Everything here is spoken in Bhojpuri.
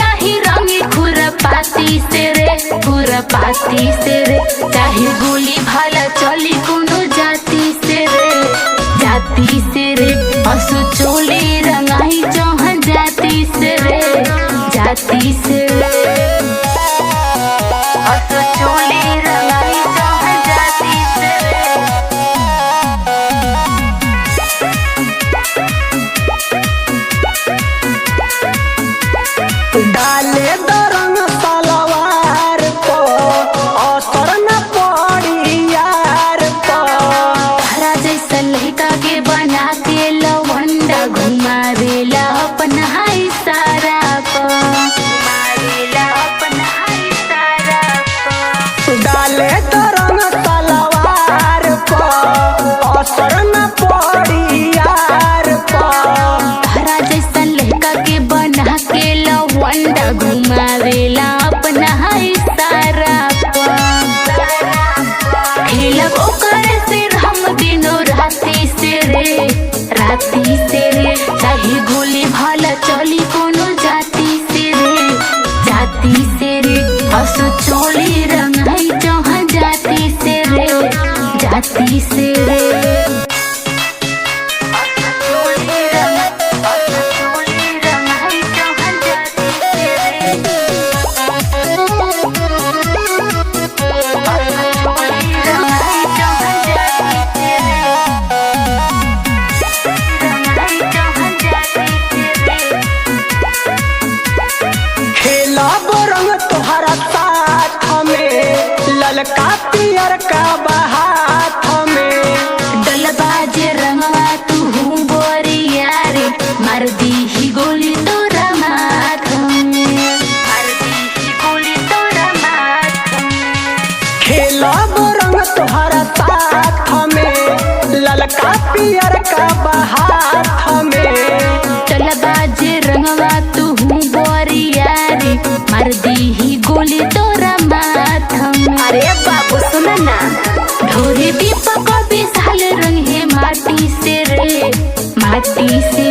नहीं रंगी खुरपाती से रे, खुरपाती से रे। चाहे गोली भाला चली कोनो जाति से रे, जाति से रे। असु चोली रंगाई चौहान जाति से रे, जाति से रे। असु चोली रंगाई चौहान जाति से रे। डाले दरंग सलवार को असर न पड़ी यार को। हरा जैसा लड़का के बना के लवंडा घुमावेला अपना इशारा को, घुमावेला अपना इशारा को। डाले दरंग सलवार को असर न पड़ी यार को। हरा जैसा लड़का के बना के लवंडा घुमावेला अपना इशारा को। खेलब ओकर से हम दिनों राती से रे, राती से रे। चाहे गोली भाला चली कोनो जाति से रे, जाति से रे। असु चोली रंगाई चौहान जाति से रे, जाति से रे। असु चोली रंगाई चौहान जाति से रे। असु चोली रंगाई चौहान जाति से रे। खेलब रंग तोहरा साथ में ललका पियर का बहात में। डलबाजे रंगवा तू बोरिया रे, मार दी ही गोली तोरा माथ में, मार दी ही गोली तोरा माथ में। खेलब रंग तोहरा साथ में ललका पियर का बहात में। डलबाजे रंगवा तू बोरिया रे, मार दी ही गोली तोरा माथ में। अरे बाबू सुन ना, ढोरे दीपक विशाल रंग है माटी से रे, माटी से